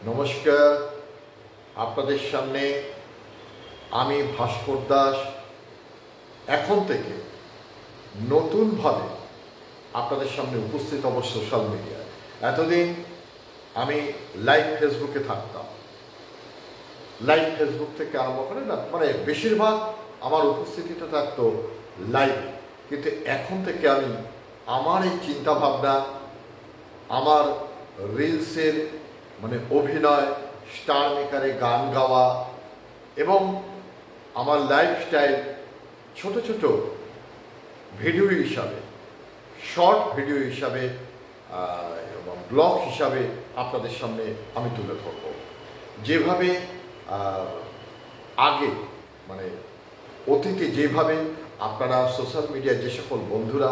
নমস্কার। আপনাদের সামনে আমি ভাস্কর দাস এখন থেকে নতুনভাবে আপনাদের সামনে উপস্থিত হব সোশ্যাল মিডিয়ায়। এতদিন আমি লাইভ ফেসবুকে থাকতাম, লাইভ ফেসবুক থেকে আরম্ভ করে না বেশিরভাগ আমার উপস্থিতিটা থাকতো লাইভে, কিন্তু এখন থেকে আমি আমার এই চিন্তাভাবনা, আমার রিলসের অভিনয়, স্টার মেকারে গান গাওয়া এবং আমার লাইফস্টাইল ছোট ছোট ভিডিও হিসাবে, শর্ট ভিডিও হিসাবে, ব্লগ হিসাবে আপনাদের সামনে আমি তুলে ধরব। যেভাবে আগে অতীতে যেভাবে আপনারা সোশ্যাল মিডিয়ায় যে সকল বন্ধুরা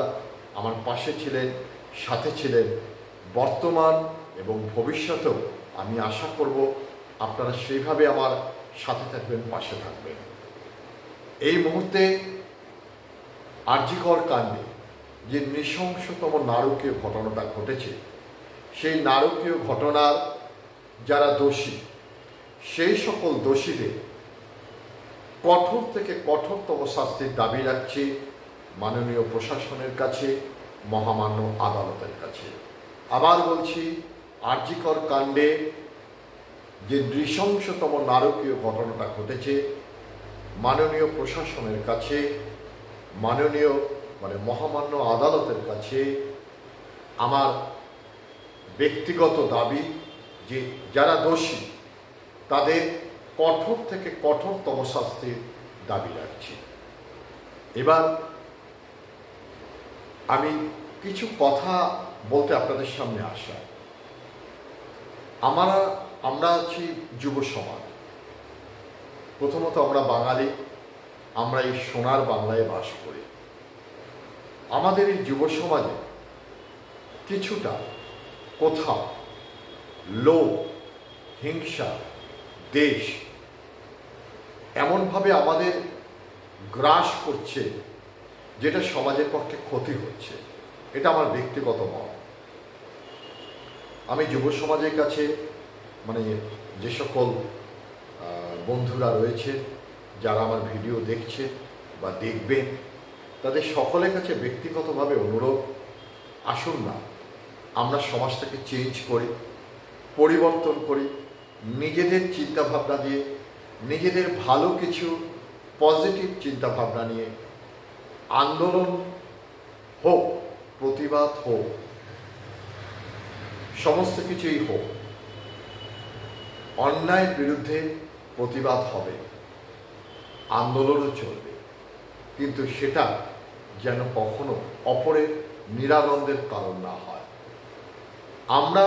আমার পাশে ছিলেন, সাথে ছিলেন, বর্তমান এবং ভবিষ্যতেও আমি আশা করব আপনারা সেইভাবে আমার সাথে থাকবেন, পাশে থাকবেন। এই মুহূর্তে আরজিকর কাণ্ডে যে নৃশংসতম নারকীয় ঘটনাটা ঘটেছে, সেই নারকীয় ঘটনার যারা দোষী, সেই সকল দোষীদের কঠোর থেকে কঠোরতম শাস্তির দাবি রাখছি মাননীয় প্রশাসনের কাছে, মহামান্য আদালতের কাছে। আবার বলছি, আরজিকর কাণ্ডে যে নৃশংসতম নারকীয় ঘটনাটা ঘটেছে, মাননীয় প্রশাসনের কাছে, মাননীয় মহামান্য আদালতের কাছে আমার ব্যক্তিগত দাবি যে যারা দোষী তাদের কঠোর থেকে কঠোরতম শাস্তির দাবি রাখছি। এবার আমি কিছু কথা বলতে আপনাদের সামনে আসা। আমরা আছি যুব সমাজ। প্রথমত আমরা বাঙালি, আমরা এই সোনার বাংলায় বাস করি। আমাদের এই যুব সমাজে কিছুটা কোথাও লোভ, হিংসা, দেশ এমনভাবে আমাদের গ্রাস করছে যেটা সমাজের পক্ষে ক্ষতি হচ্ছে। এটা আমার ব্যক্তিগত মত। আমি যুব সমাজের কাছে যে সকল বন্ধুরা রয়েছে, যারা আমার ভিডিও দেখছে বা দেখবেন, তাদের সকলের কাছে ব্যক্তিগতভাবে অনুরোধ, আসুন না আমরা সমাজটাকে চেঞ্জ করি, পরিবর্তন করি, নিজেদের চিন্তাভাবনা দিয়ে, নিজেদের ভালো কিছু পজিটিভ চিন্তাভাবনা নিয়ে আন্দোলন হোক, প্রতিবাদ হোক, সমস্ত কিছুই হোক। অন্যায়ের বিরুদ্ধে প্রতিবাদ হবে, আন্দোলনও চলবে, কিন্তু সেটা যেন কখনো অপরের নিরানন্দের কারণ না হয়। আমরা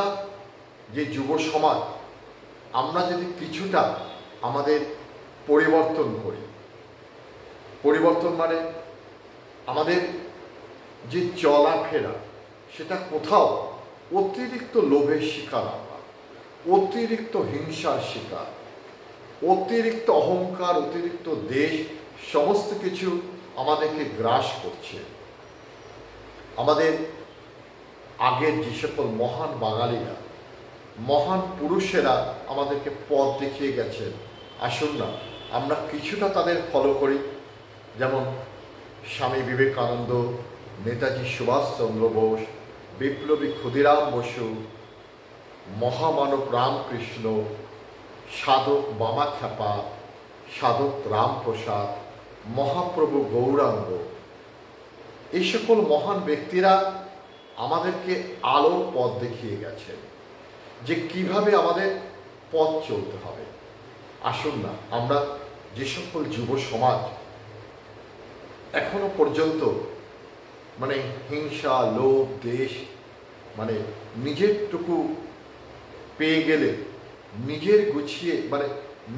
যে যুব সমাজ, আমরা যদি কিছুটা আমাদের পরিবর্তন করি, পরিবর্তন আমাদের যে চলাফেরা, সেটা কোথাও অতিরিক্ত লোভের শিকার, আমরা অতিরিক্ত হিংসার শিকার, অতিরিক্ত অহংকার, অতিরিক্ত দেশ, সমস্ত কিছু আমাদেরকে গ্রাস করছে। আমাদের আগের যে সকল মহান বাঙালিরা, মহান পুরুষেরা আমাদেরকে পথ দেখিয়ে গেছেন, আসুন না আমরা কিছুটা তাদের ফলো করি। যেমন স্বামী বিবেকানন্দ, নেতাজি সুভাষচন্দ্র বোস, বিপ্লবী ক্ষুদিরাম বসু, মহামানব রামকৃষ্ণ, সাধক বামাখ্যাপা, সাধক রামপ্রসাদ, মহাপ্রভু গৌরাঙ্গ, এই সকল মহান ব্যক্তিরা আমাদেরকে আলোর পথ দেখিয়ে গেছেন যে কিভাবে আমাদের পথ চলতে হবে। আসুন না আমরা যে সকল যুব সমাজ এখনো পর্যন্ত হিংসা, লোভ, দেশ, নিজেরটুকু পেয়ে গেলে নিজের গুছিয়ে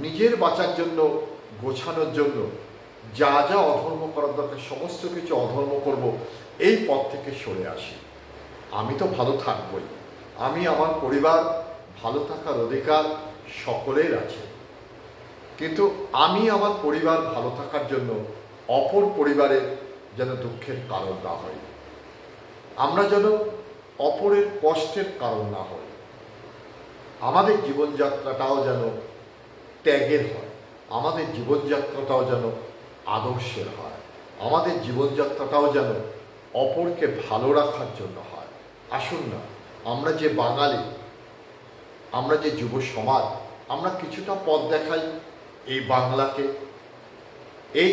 নিজের বাঁচার জন্য, গোছানোর জন্য যা যা অধর্ম করার দরকার সমস্ত কিছু অধর্ম করব, এই পথ থেকে সরে আসি। আমি তো ভালো থাকবই, আমি আমার পরিবার ভালো থাকার অধিকার সকলের আছে, কিন্তু আমি আমার পরিবার ভালো থাকার জন্য অপর পরিবারের যেন দুঃখের কারণ না হয়, আমরা যেন অপরের কষ্টের কারণ না হই। আমাদের জীবনযাত্রাটাও যেন ত্যাগের হয়, আমাদের জীবনযাত্রাটাও যেন আদর্শের হয়, আমাদের জীবনযাত্রাটাও যেন অপরকে ভালো রাখার জন্য হয়। আসুন না, আমরা যে বাঙালি, আমরা যে যুব সমাজ, আমরা কিছুটা পথ দেখাই এই বাংলাকে। এই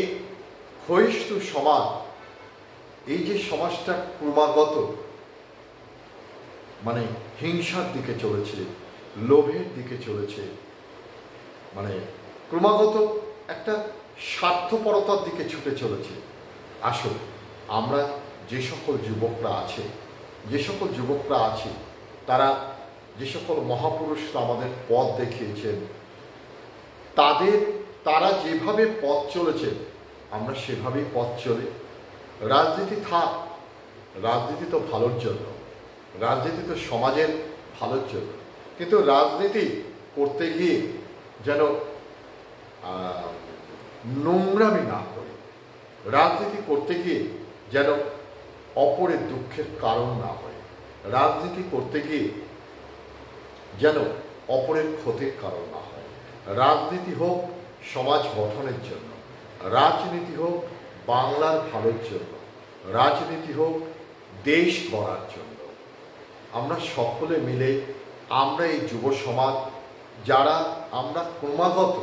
ক্ষয়িষ্ণু সমাজ, এই যে সমাজটা ক্রমাগত মানে হিংসার দিকে চলেছে, লোভের দিকে চলেছে, মানে ক্রমাগত একটা স্বার্থপরতার দিকে ছুটে চলেছে। আসুন, আমরা যে সকল যুবকরা আছে তারা, যে সকল মহাপুরুষরা আমাদের পথ দেখিয়েছেন, তারা যেভাবে পথ চলেছে আমরা সেভাবেই পথ চলি। রাজনীতি থাক, রাজনীতি তো ভালোর জন্য, রাজনীতি তো সমাজের ভালোর জন্য, কিন্তু রাজনীতি করতে গিয়ে যেন নোংরামি না করে, রাজনীতি করতে গিয়ে যেন অপরের দুঃখের কারণ না হয়, রাজনীতি করতে গিয়ে যেন অপরের ক্ষতির কারণ না হয়। রাজনীতি হোক সমাজ গঠনের জন্য, রাজনীতি হোক বাংলার ভালোর জন্য, রাজনীতি হোক দেশ গড়ার জন্য। আমরা সকলে মিলে, আমরা এই যুব সমাজ যারা আমরা ক্রমাগত,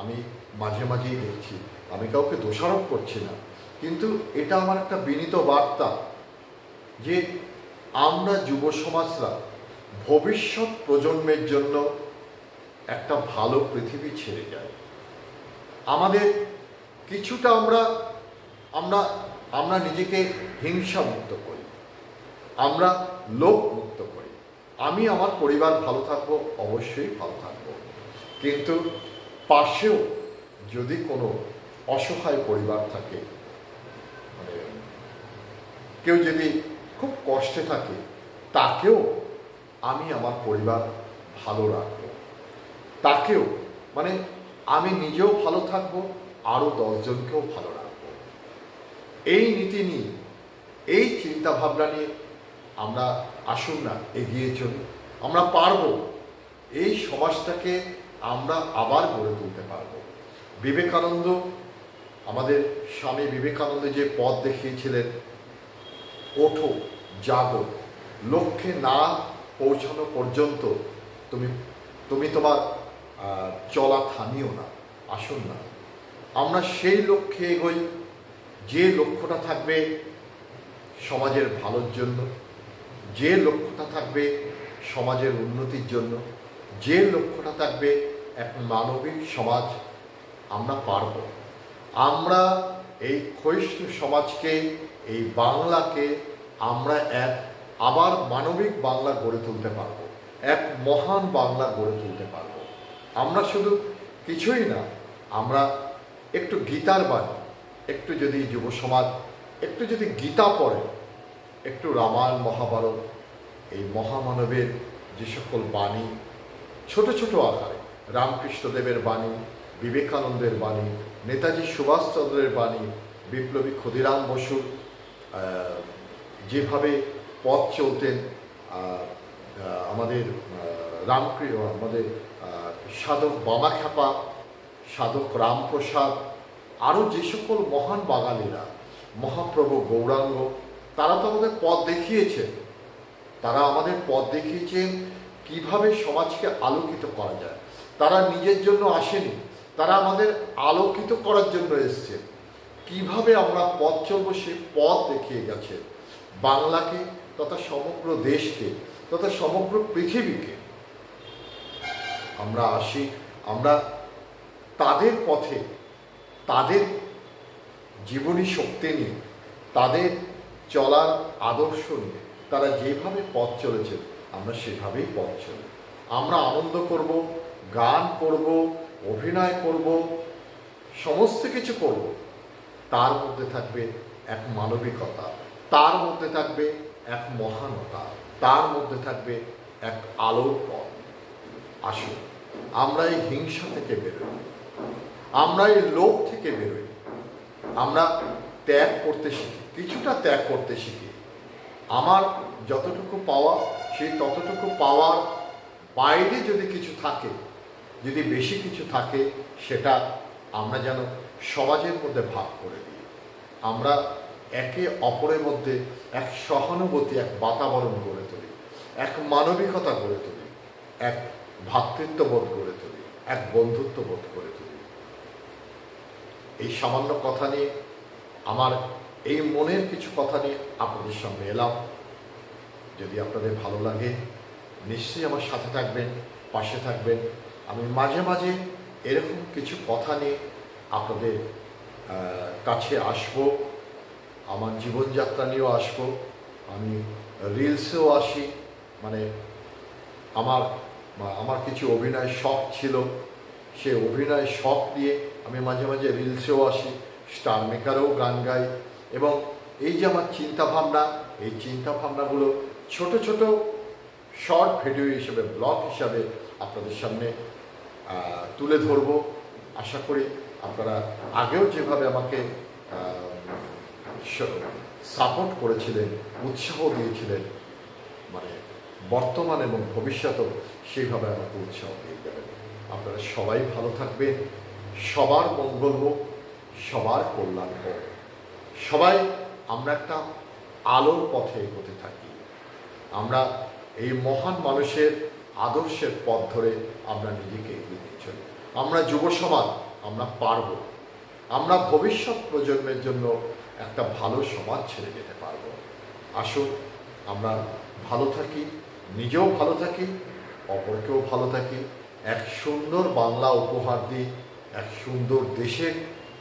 আমি মাঝে মাঝেই দেখছি, আমি কাউকে দোষারোপ করছি না, কিন্তু এটা আমার একটা বিনীত বার্তা যে আমরা যুব সমাজরা ভবিষ্যৎ প্রজন্মের জন্য একটা ভালো পৃথিবী ছেড়ে যাই। আমাদের কিছুটা আমরা নিজেকে হিংসা মুক্ত করি, আমরা লোভ মুক্ত করি। আমি আমার পরিবার ভালো থাকবো, অবশ্যই ভালো থাকবো, কিন্তু পাশেও যদি কোনো অসহায় পরিবার থাকে, মানে কেউ যদি খুব কষ্টে থাকে, তাকেও আমি আমার পরিবার ভালো রাখবো, তাকেও মানে আমি নিজেও ভালো থাকবো, আরও 10 জনকেও ভালো রাখবো। এই নীতি নিয়ে, এই চিন্তাভাবনা নিয়ে আমরা আসুন না এগিয়ে চলি। আমরা পারবো, এই সমাজটাকে আমরা আবার গড়ে তুলতে পারবো। বিবেকানন্দ, আমাদের স্বামী বিবেকানন্দ যে পথ দেখিয়েছিলেন, ওঠো জাগো, লক্ষ্যে না পৌঁছানো পর্যন্ত তুমি তোমার চলা থামিও না। আসুন না আমরা সেই লক্ষ্যে এগোই, যে লক্ষ্যটা থাকবে সমাজের ভালোর জন্য, যে লক্ষ্যটা থাকবে সমাজের উন্নতির জন্য, যে লক্ষ্যটা থাকবে এক মানবিক সমাজ। আমরা পারব, আমরা এই ক্ষয়িষ্ণু সমাজকে, এই বাংলাকে আমরা এক আবার মানবিক বাংলা গড়ে তুলতে পারব, এক মহান বাংলা গড়ে তুলতে পারব। আমরা শুধু কিছুই না, আমরা একটু গীতার বাণী, একটু যদি যুব সমাজ একটু যদি গীতা পড়ে, একটু রামায়ণ মহাভারত, এই মহামানবের যে সকল বাণী ছোট ছোট আকারে, রামকৃষ্ণদেবের বাণী, বিবেকানন্দের বাণী, নেতাজি সুভাষচন্দ্রের বাণী, বিপ্লবী ক্ষুদিরাম বসুর যেভাবে পথ চলতেন, আমাদের আমাদের সাধক বামাখ্যাপা, সাধক রামপ্রসাদ, আরও যে সকল মহান বাঙালিরা, মহাপ্রভু গৌরাঙ্গ, তারা তো আমাদের পথ দেখিয়েছেন। তারা আমাদের পথ দেখিয়েছেন কিভাবে সমাজকে আলোকিত করা যায়। তারা নিজের জন্য আসেনি, তারা আমাদের আলোকিত করার জন্য এসছে। কিভাবে আমরা পথ চলব সে পথ দেখিয়ে গেছে বাংলাকে, তথা সমগ্র দেশকে, তথা সমগ্র পৃথিবীকে। আমরা আসি, আমরা তাদের পথে, তাদের জীবনী শক্তি নিয়ে, তাদের চলার আদর্শ নিয়ে, তারা যেভাবে পথ চলেছে আমরা সেভাবেই পথ চলি। আমরা আনন্দ করব, গান করব, অভিনয় করব, সমস্ত কিছু করব। তার মধ্যে থাকবে এক মানবিকতা, তার মধ্যে থাকবে এক মহানতা, তার মধ্যে থাকবে এক আলোর পথ। আসুন আমরা এই হিংসা থেকে বেরোই, আমরা এই লোভ থেকে বেরোই, আমরা ত্যাগ করতে শিখি, কিছুটা ত্যাগ করতে শিখি। আমার যতটুকু পাওয়া সেই ততটুকু পাওয়ার বাইরে যদি কিছু থাকে, যদি বেশি কিছু থাকে, সেটা আমরা যেন সমাজের মধ্যে ভাগ করে দিই। আমরা একে অপরের মধ্যে এক সহানুভূতি, এক বাতাবরণ গড়ে তুলি, এক মানবিকতা গড়ে তুলি, এক ভ্রাতৃত্ববোধ গড়ে তুলি, এক বন্ধুত্ববোধ গড়ে তুলি। এই সামান্য কথা নিয়ে, আমার এই মনের কিছু কথা নিয়ে আপনাদের সামনে এলাম। যদি আপনাদের ভালো লাগে নিশ্চয়ই আমার সাথে থাকবেন, পাশে থাকবেন। আমি মাঝে মাঝে এরকম কিছু কথা নিয়ে আপনাদের কাছে আসব। আমার জীবনযাত্রা নিয়েও আসব। আমি রিলসেও আসি, মানে আমার কিছু অভিনয় শখ ছিল, সে অভিনয় শখ দিয়ে আমি মাঝে মাঝে রিলসেও আসি, স্টার মেকারেও গান গাই। এবং এই যে আমার চিন্তাভাবনা, এই চিন্তাভাবনাগুলো ছোট ছোট শর্ট ভিডিও হিসেবে, ব্লগ হিসাবে আপনাদের সামনে তুলে ধরব। আশা করি আপনারা আগেও যেভাবে আমাকে সাপোর্ট করেছিলেন, উৎসাহ দিয়েছিলেন, মানে বর্তমান এবং ভবিষ্যতেও সেইভাবে আমাকে উৎসাহ দিয়ে দেবেন। আপনারা সবাই ভালো থাকবেন, সবার মঙ্গল হোক, সবার কল্যাণ হোক। সবাই আমরা একটা আলোর পথে এগোতে থাকি। আমরা এই মহান মানুষের আদর্শের পথ ধরে আমরা নিজেকে এগিয়ে নিয়ে চলি। আমরা যুব সমাজ, আমরা পারব। আমরা ভবিষ্যৎ প্রজন্মের জন্য একটা ভালো সমাজ ছেড়ে যেতে পারব। আসুন আমরা ভালো থাকি, নিজেও ভালো থাকি, অপরকেও ভালো থাকি, এক সুন্দর বাংলা উপহার দিই, এক সুন্দর দেশের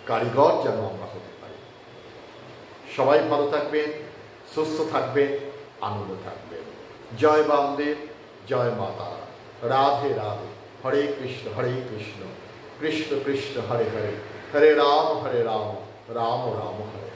কারিগর যেন আমরা হতে পারি। সবাই ভালো থাকবেন, সুস্থ থাকবেন, আনন্দ থাকবেন। জয় বামদেব, জয় মা তারা। রাধে রাধে। হরে কৃষ্ণ কৃষ্ণ কৃষ্ণ হরে হরে, হরে রাম রাম রাম হরে।